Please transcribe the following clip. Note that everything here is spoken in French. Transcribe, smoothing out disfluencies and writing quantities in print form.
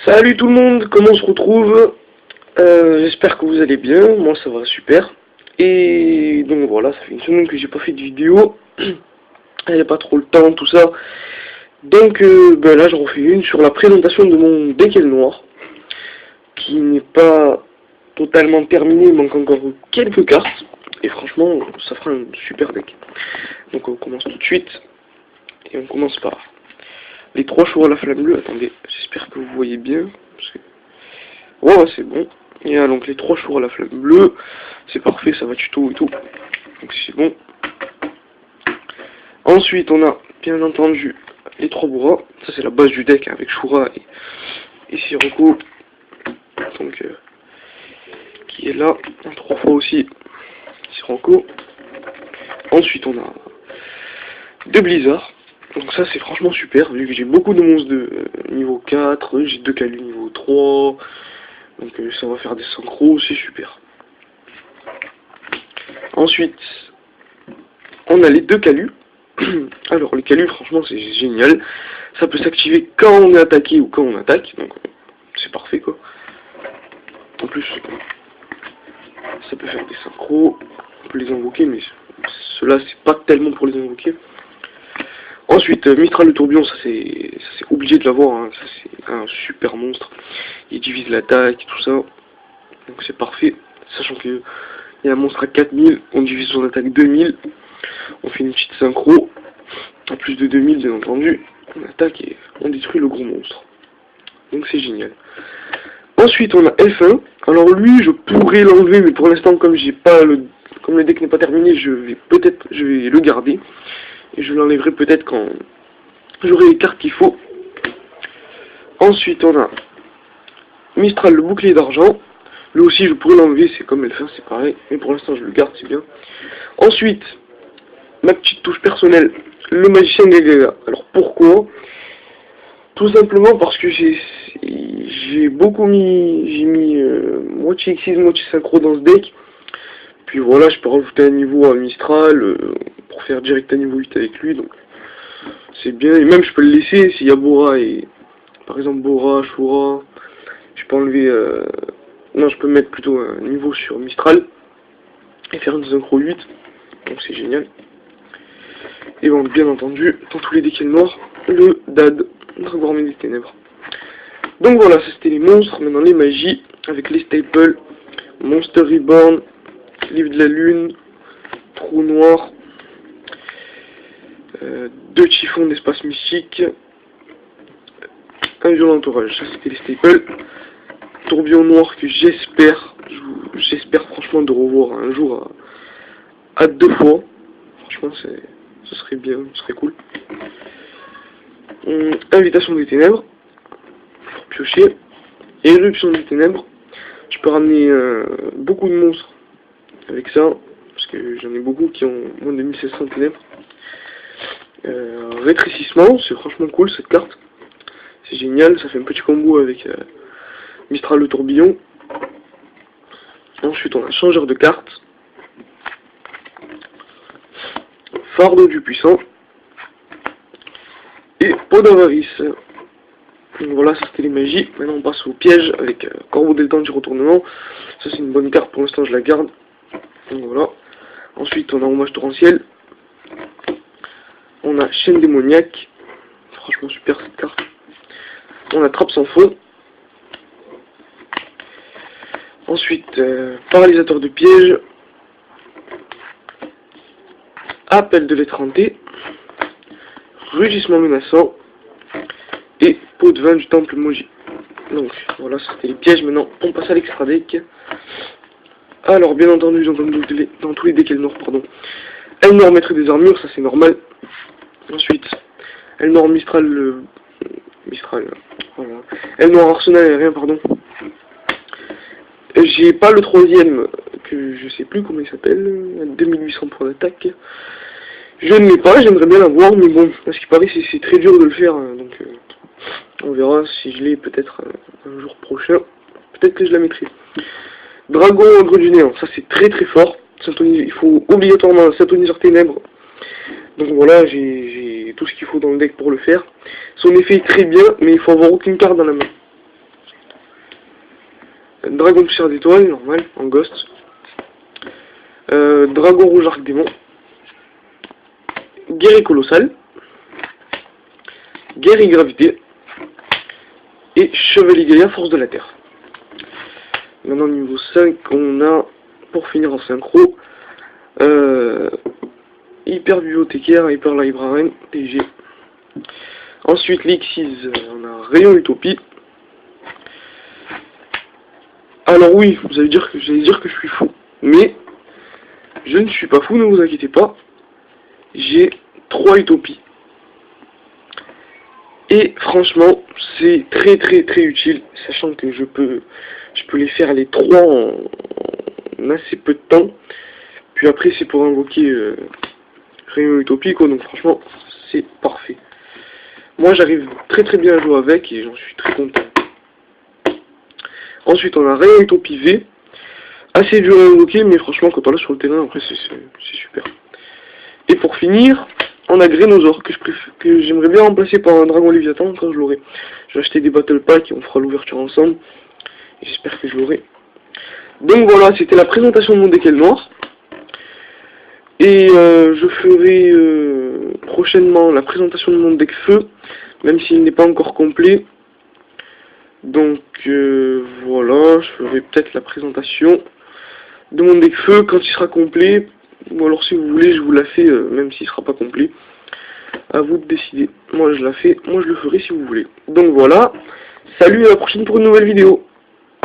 Salut tout le monde, comment on se retrouve? J'espère que vous allez bien, moi ça va super. Et donc voilà, ça fait une semaine que j'ai pas fait de vidéo, il n'y a pas trop le temps, tout ça. Donc là j'en refais une sur la présentation de mon deck noir, qui n'est pas totalement terminé, il manque encore quelques cartes. Et franchement, ça fera un super deck. Donc on commence tout de suite, et on commence par les 3 chevaux à la flamme bleue. Attendez, j'espère que vous voyez bien, parce que... ouais, c'est bon. Et donc les 3 chevaux à la flamme bleue, c'est parfait, ça va tuto et tout. Donc c'est bon. Ensuite, on a bien entendu les 3 bourras. Ça c'est la base du deck, hein, avec Shura et Sirocco. Donc qui est là, 3 fois aussi Sirocco. Ensuite, on a 2 blizzards. Donc ça c'est franchement super, vu que j'ai beaucoup de monstres de niveau 4, j'ai 2 calus niveau 3. Donc ça va faire des synchros, c'est super. Ensuite, on a les 2 calus. Alors les calus, franchement, c'est génial. Ça peut s'activer quand on est attaqué ou quand on attaque. Donc c'est parfait quoi. En plus, ça peut faire des synchros. On peut les invoquer, mais ceux-là, c'est pas tellement pour les invoquer. Ensuite, Mistral le tourbillon, ça c'est obligé de l'avoir, hein. Ça c'est un super monstre. Il divise l'attaque, tout ça. Donc c'est parfait. Sachant que il y a un monstre à 4000, on divise son attaque 2000. On fait une petite synchro. En plus de 2000, bien entendu. On attaque et on détruit le gros monstre. Donc c'est génial. Ensuite, on a F1. Alors lui, je pourrais l'enlever, mais pour l'instant, comme le deck n'est pas terminé, je vais le garder. Et je l'enlèverai peut-être quand j'aurai les cartes qu'il faut. Ensuite, on a Mistral, le bouclier d'argent. Lui aussi, je pourrais l'enlever, c'est comme F1, c'est pareil. Mais pour l'instant, je le garde, c'est bien. Ensuite, ma petite touche personnelle, le magicien des Gaga. Alors pourquoi? Tout simplement parce que j'ai mis moitié X6, moitié synchro dans ce deck. Puis voilà, je peux rajouter un niveau à Mistral pour faire direct un niveau 8 avec lui, donc c'est bien. Et même je peux le laisser s'il y a Bora et par exemple Bora, Shura, je peux enlever non, je peux mettre plutôt un niveau sur Mistral et faire une synchro 8, donc c'est génial. Et bon, bien entendu, dans tous les decks noirs, le DAD, Dragon Armée des Ténèbres. Donc voilà, ça c'était les monstres. Maintenant les magies, avec les staples, Monster Reborn, Livre de la Lune, Trou Noir, 2 chiffons d'espace mystique, un violent orage, ça c'était les staples. Tourbillon noir que j'espère franchement de revoir un jour à 2 fois. Franchement ce serait bien, ce serait cool. Invitation des ténèbres, pour piocher. Éruption des ténèbres, je peux ramener beaucoup de monstres avec ça, parce que j'en ai beaucoup qui ont moins de 1700 ténèbres. Rétrécissement, c'est franchement cool cette carte. C'est génial, ça fait un petit combo avec Mistral le tourbillon. Ensuite on a changeur de cartes. Fardeau du puissant. Et peau d'avarice. Donc voilà, ça c'était les magies. Maintenant on passe au piège avec Corbeau des temps du retournement. Ça c'est une bonne carte, pour l'instant je la garde. Donc voilà. Ensuite on a hommage torrentiel. On a chaîne démoniaque. Franchement super cette carte. On a trappe sans fond. Ensuite paralysateur de piège. Appel de l'étranté. Rugissement menaçant. Et pot de vin du temple Moji. Donc voilà, c'était les pièges. Maintenant on passe à l'extra deck. Alors bien entendu dans tous les decks noirs, pardon. Elnor maître des armures, ça c'est normal. Ensuite Elnor Mistral voilà. Elnor arsenal aérien, pardon. J'ai pas le troisième que je sais plus comment il s'appelle, 2800 points d'attaque. Je ne l'ai pas, j'aimerais bien l'avoir, mais bon, parce qu'il paraît c'est très dur de le faire, hein, donc on verra si je l'ai peut-être un jour prochain. Peut-être que je la mettrai. Dragon Ogre du Néant, ça c'est très très fort. Il faut obligatoirement un synthoniseur ténèbres. Donc voilà, j'ai tout ce qu'il faut dans le deck pour le faire. Son effet est très bien, mais il faut avoir aucune carte dans la main. Dragon poussière d'étoile, normal, en ghost. Dragon rouge arc démon. Guerrier colossal. Guerrier gravité. Et chevalier Gaïa force de la terre. Maintenant niveau 5, on a, pour finir en synchro, hyper bibliothécaire, hyper librarian, TG. Ensuite l'X6, on a rayon utopie. Alors oui, vous allez dire que je suis fou, mais je ne suis pas fou, ne vous inquiétez pas. J'ai 3 utopies. Et franchement, c'est très utile, sachant que je peux les faire les 3 en assez peu de temps. Puis après c'est pour invoquer Rayon Utopie quoi, donc franchement c'est parfait. Moi j'arrive très bien à jouer avec et j'en suis très content. Ensuite on a Rayon Utopie V, assez dur à invoquer mais franchement quand on l'a sur le terrain après c'est super. Et pour finir, on a Grénosaure que j'aimerais bien remplacer par un Dragon Léviathan quand je l'aurai. Je vais acheter des Battle Packs et on fera l'ouverture ensemble. J'espère que je l'aurai. Donc voilà, c'était la présentation de mon deck noir. Et je ferai prochainement la présentation de mon deck feu, même s'il n'est pas encore complet. Donc voilà, je ferai peut-être la présentation de mon deck feu quand il sera complet. Ou alors si vous voulez, je vous la fais même s'il ne sera pas complet. À vous de décider. Moi je la fais, moi je le ferai si vous voulez. Donc voilà, salut, à la prochaine pour une nouvelle vidéo.